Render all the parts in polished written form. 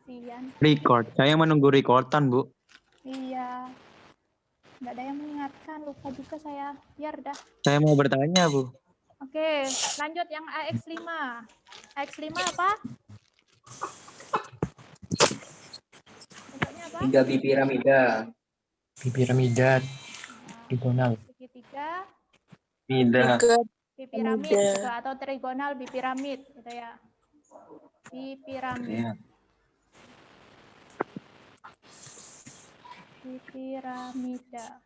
Kasian. Record. Saya menunggu recordan, Bu. Iya. Nggak ada yang mengingatkan, lupa juga saya. Biar dah. Saya mau bertanya, Bu. Oke, lanjut yang AX5. AX5 apa? Bentuknya apa? Tiga bipiramida. Piramida trigonal. Segitiga Tidak. bipiramid gitu, atau trigonal bipiramid gitu ya. Bipiramid. Bipiramida.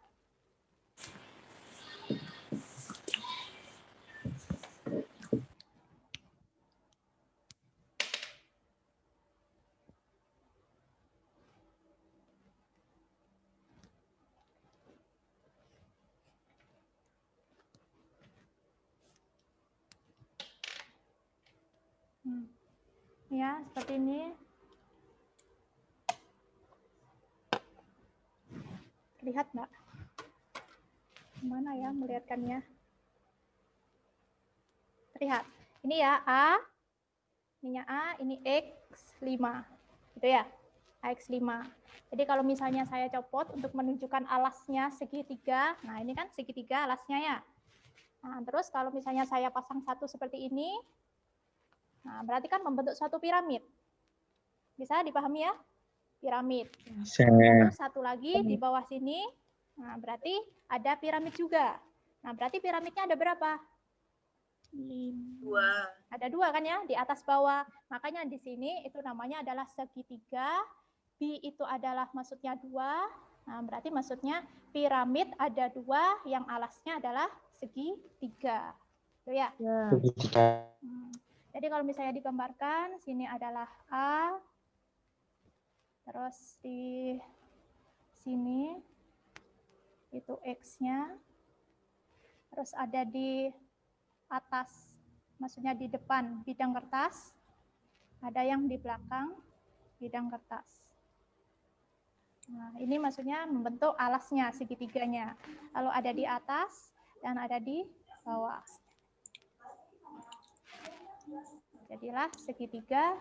Ya, seperti ini. Lihat nggak? Gimana ya melihatkannya? Terlihat. Ini ya A, ininya A, ini X5. Gitu ya, AX5. Jadi kalau misalnya saya copot untuk menunjukkan alasnya segitiga, nah ini kan segitiga alasnya ya. Nah, terus kalau misalnya saya pasang satu seperti ini, nah berarti kan membentuk suatu piramid. Bisa dipahami ya? Piramid. Terus satu lagi di bawah sini, nah berarti ada piramid juga. Nah berarti piramidnya ada berapa? 2. Ada 2 kan ya, di atas bawah. Makanya di sini itu namanya adalah segitiga. B itu adalah maksudnya 2. Nah berarti maksudnya piramid ada 2 yang alasnya adalah segitiga. Itu ya. Jadi kalau misalnya digambarkan, sini adalah A, terus di sini itu X-nya, terus ada di atas, maksudnya di depan bidang kertas, ada yang di belakang bidang kertas. Nah, ini maksudnya membentuk alasnya, segitiganya. Lalu ada di atas dan ada di bawah. Jadilah segitiga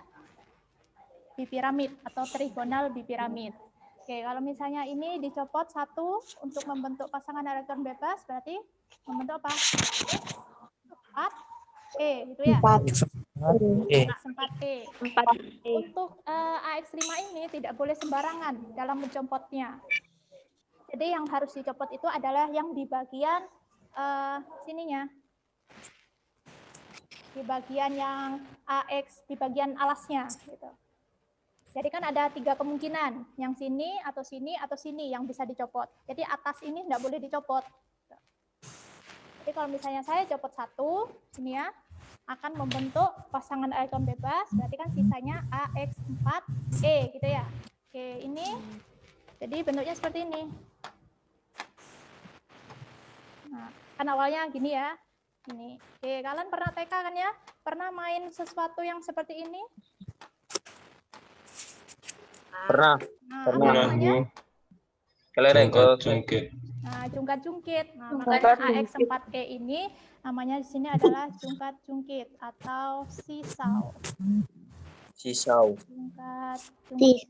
bipiramid atau trigonal bipiramid. Oke, kalau misalnya ini dicopot satu untuk membentuk pasangan elektron bebas, berarti membentuk apa? 4E, gitu ya? 4E. Untuk AX5 ini tidak boleh sembarangan dalam mencopotnya. Jadi yang harus dicopot itu adalah yang di bagian sininya. Di bagian yang AX, di bagian alasnya. Gitu. Jadi kan ada 3 kemungkinan, yang sini, atau sini, atau sini yang bisa dicopot. Jadi atas ini tidak boleh dicopot. Jadi kalau misalnya saya copot satu, ini ya, akan membentuk pasangan elektron bebas, berarti kan sisanya AX4E, gitu ya. Oke, ini, jadi bentuknya seperti ini. Nah, kan awalnya gini ya. Ini. Oke, kalian pernah TK kan ya? Pernah main sesuatu yang seperti ini? Pernah. Nah, Pernah. apa namanya? Kelereng. Jungkit. Nah, jungkat-jungkit. Nah, makanya AX4E ini namanya di sini adalah jungkat-jungkit atau sisau. Sisau. Jungkat-jungkit.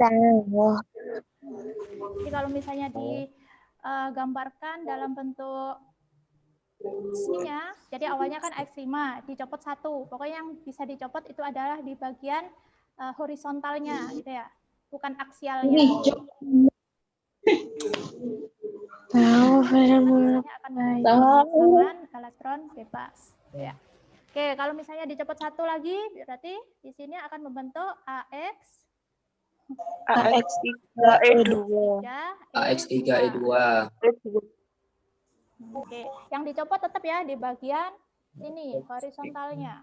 Jadi kalau misalnya digambarkan dalam bentuk sininya, jadi awalnya kan AX5, dicopot satu. Pokoknya yang bisa dicopot itu adalah di bagian horizontalnya, gitu ya, bukan aksialnya. Ini akan pasangan elektron bebas. Ya. Oke, kalau misalnya dicopot satu lagi, berarti di sini akan membentuk AX3E2. AX3E2. Oke, yang dicopot tetap ya di bagian sini, horizontalnya,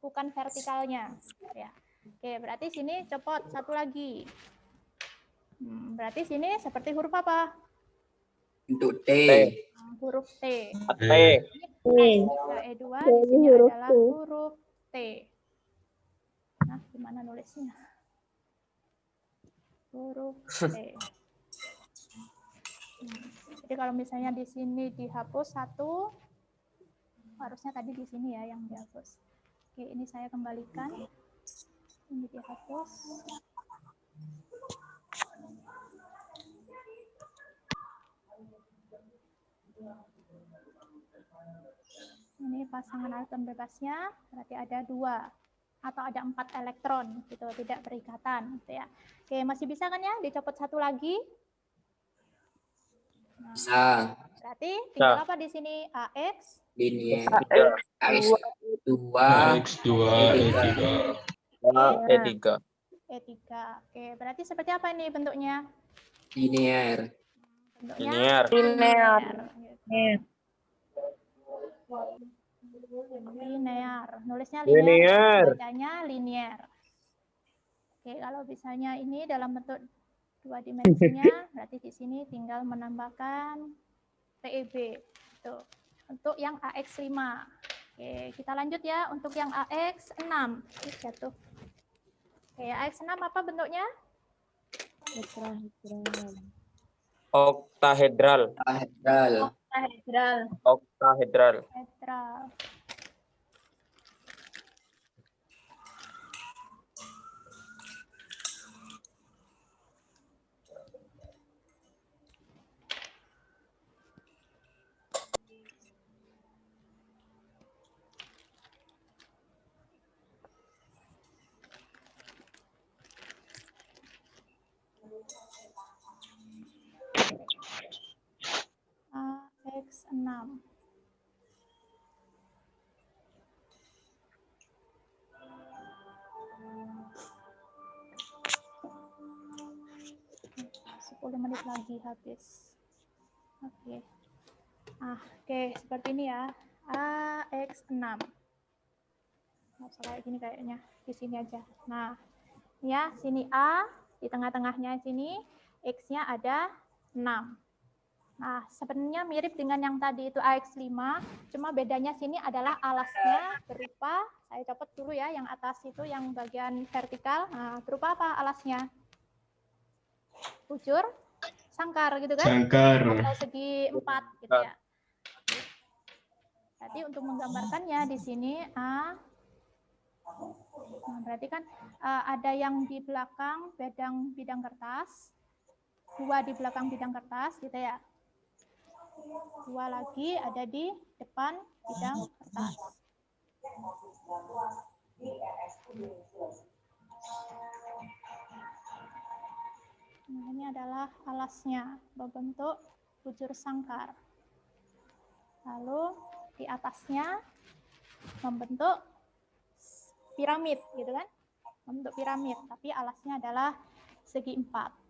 bukan vertikalnya. Ya. Oke, berarti sini copot satu lagi. Berarti sini seperti huruf apa? Untuk T. Huruf T. T. E2 di sini adalah huruf T. Nah, gimana nulisnya? Huruf T. Jadi kalau misalnya di sini dihapus satu, harusnya tadi di sini ya yang dihapus. Oke, ini saya kembalikan. Ini dihapus. Ini pasangan elektron bebasnya berarti ada 2 atau ada 4 elektron gitu, tidak berikatan gitu ya. Oke, masih bisa kan ya dicopot satu lagi? Nah, Bisa. berarti tinggal apa di sini? AX Linear. AX AX2. AX2, E3. E3. E3. Oke, berarti seperti apa ini bentuknya? Linear. Bentuknya Linear. Linear. Nulisnya Linear. bacanya linear. Oke, kalau misalnya ini dalam bentuk 2 dimensinya, berarti di sini tinggal menambahkan TEB. Tuh, untuk yang AX5. Oke, kita lanjut ya untuk yang AX6. Jatuh. Oke, AX6 apa bentuknya? Oktahedral. Oktahedral. Oktahedral. Hedral. AX6. Sepuluh menit lagi habis. Oke. Oke, seperti ini ya. AX6. Nggak usah kayak gini kayaknya. Di sini aja. Nah, ya, sini A, di tengah-tengahnya sini X-nya ada 6. Nah, sebenarnya mirip dengan yang tadi itu AX5, cuma bedanya sini adalah alasnya berupa, saya copot dulu ya, yang atas itu yang bagian vertikal. Nah, berupa apa alasnya? Bujur, sangkar gitu kan? Sangkar. Atau segi 4 gitu ya. Berarti untuk menggambarkannya di sini A. Nah, berarti kan ada yang di belakang bidang kertas, 2 di belakang bidang kertas gitu ya. 2 lagi ada di depan bidang kertas. Nah, ini adalah alasnya berbentuk bujur sangkar. Lalu di atasnya membentuk piramid gitu kan? Membentuk piramid, tapi alasnya adalah segi 4.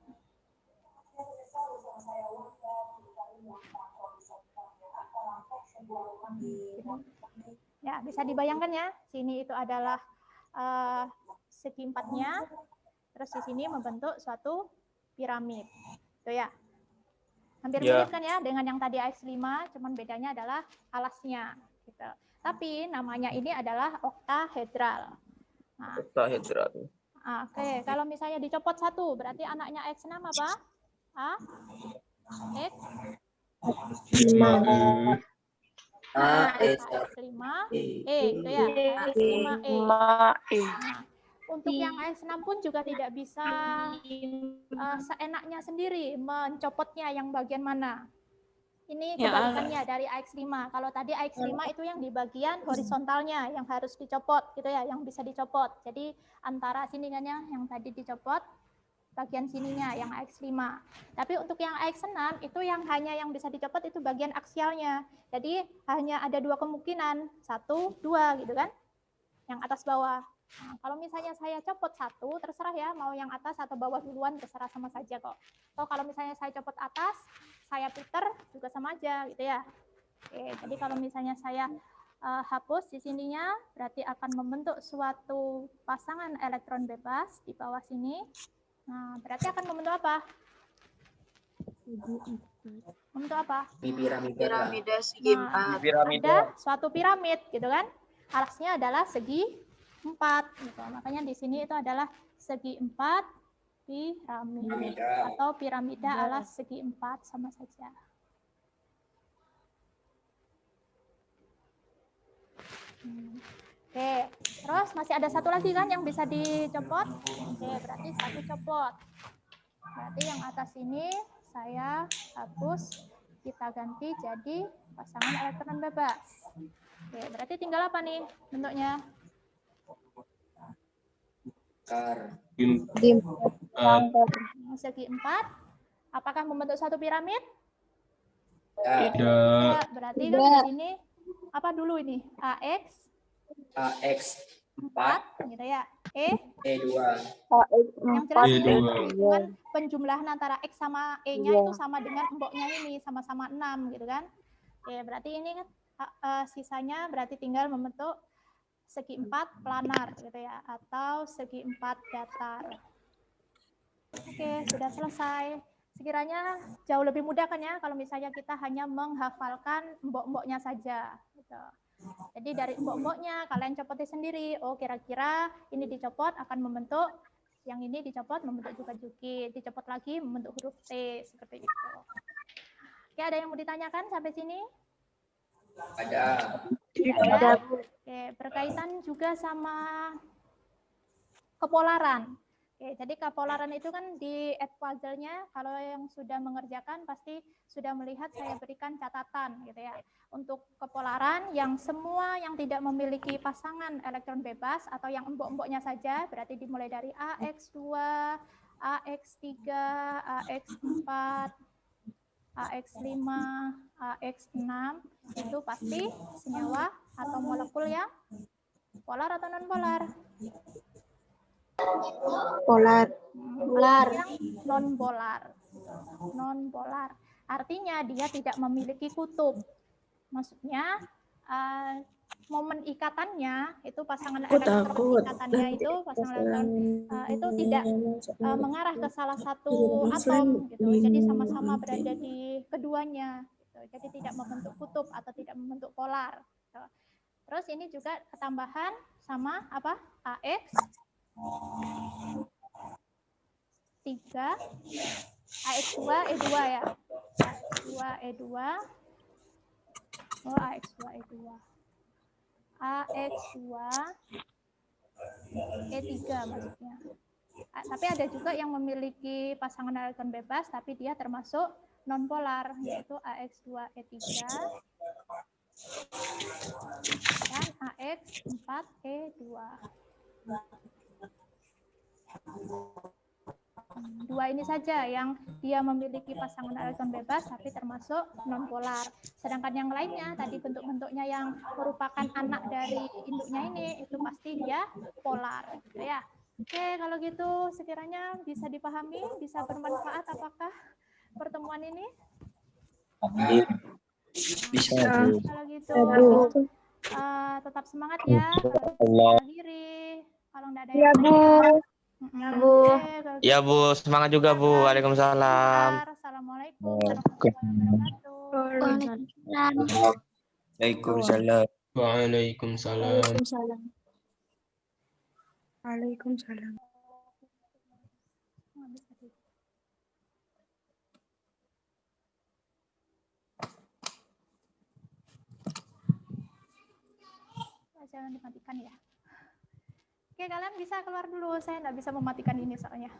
Ya, bisa dibayangkan ya, sini itu adalah segi 4-nya, terus di sini membentuk suatu piramid. Itu ya. Hampir mirip kan ya dengan yang tadi AX5, cuman bedanya adalah alasnya gitu. Tapi namanya ini adalah oktahedral. Nah, Oktahedral. Oke, kalau misalnya dicopot 1, berarti anaknya X6 apa? A? X? AX5, E, itu ya, AX5E. Nah, untuk yang AX6 pun juga tidak bisa seenaknya sendiri mencopotnya yang bagian mana. Ini kebalikannya dari AX5. Kalau tadi AX5 itu yang di bagian horizontalnya yang harus dicopot gitu ya, yang bisa dicopot. Jadi antara sini kan ya, yang tadi dicopot bagian sininya yang AX5. Tapi untuk yang AX6 itu yang hanya yang bisa dicopot itu bagian aksialnya. Jadi hanya ada 2 kemungkinan, 1, 2 gitu kan. Yang atas bawah. Nah, kalau misalnya saya copot 1, terserah ya mau yang atas atau bawah duluan, terserah sama saja kok. Atau kalau misalnya saya copot atas, saya puter juga sama aja gitu ya. Oke, jadi kalau misalnya saya hapus di sininya, berarti akan membentuk suatu pasangan elektron bebas di bawah sini. Nah, berarti akan membentuk apa? Membentuk apa? Piramida segi 4. Ada suatu piramid gitu kan. Alasnya adalah segi 4 gitu. Makanya di sini itu adalah segi 4 piramid atau piramida alas segi 4 sama saja. Oke, terus masih ada satu lagi kan yang bisa dicopot. Oke, berarti 1 copot. Berarti yang atas ini saya hapus kita ganti jadi pasangan elektron bebas. Oke, berarti tinggal apa nih bentuknya? Kar. Segi 4. Apakah membentuk satu piramid? Ya. Tidak. Ya, berarti kan di sini apa dulu ini? AX AX 4 gitu ya. E2. Yang jelas E2. ini perhitungan penjumlahan antara X sama E-nya itu sama dengan emboknya ini, sama-sama 6 gitu kan. Oke, berarti ini kan sisanya berarti tinggal membentuk segi 4 planar gitu ya, atau segi 4 datar. Oke, sudah selesai. Sekiranya jauh lebih mudah kan ya kalau misalnya kita hanya menghafalkan embok-emboknya saja gitu. Jadi dari embok-emboknya kalian copotin sendiri. Oh, kira-kira ini dicopot akan membentuk, yang ini dicopot membentuk juga jukit, dicopot lagi membentuk huruf T, seperti itu. Oke, ada yang mau ditanyakan sampai sini? Ada. Ada. Oke, berkaitan juga sama kepolaran. Oke, jadi kepolaran itu kan di puzzle-nya, kalau yang sudah mengerjakan pasti sudah melihat saya berikan catatan gitu ya. Untuk kepolaran yang semua yang tidak memiliki pasangan elektron bebas atau yang embok-emboknya saja, berarti dimulai dari AX2, AX3, AX4, AX5, AX6, itu pasti senyawa atau molekul yang polar atau non-polar? Polar. Yang non-polar. Non-polar. Artinya dia tidak memiliki kutub. Maksudnya momen ikatannya itu pasangan elektron ikatannya itu pasangan elektron itu tidak mengarah ke salah satu atom gitu. Jadi sama-sama berada di keduanya gitu. Jadi tidak membentuk kutub atau tidak membentuk polar gitu. Terus ini juga ketambahan sama apa? AX 3 AX2 E2 ya. AX2 E2. Oh, AX2 E2. AX2 E3 maksudnya. Tapi ada juga yang memiliki pasangan elektron bebas tapi dia termasuk non-polar, yaitu AX2 E3 dan AX4 E2. Dua ini saja yang dia memiliki pasangan elektron bebas tapi termasuk non-polar. Sedangkan yang lainnya tadi bentuk-bentuknya yang merupakan anak dari induknya ini itu pasti dia polar, gitu ya. Oke, kalau gitu sekiranya bisa dipahami, bisa bermanfaat apakah pertemuan ini? Bisa, Nah, Bu. kalau gitu tetap semangat ya. Kalau akhiri, kalau nggak ada yang lain. Ya, Bu. Semangat juga, Bu. Waalaikumsalam. Assalamualaikum warahmatullahi wabarakatuh. Waalaikumsalam. Waalaikumsalam. Waalaikumsalam. Jangan dimatikan ya. Oke, kalian bisa keluar dulu. Saya nggak bisa mematikan ini soalnya.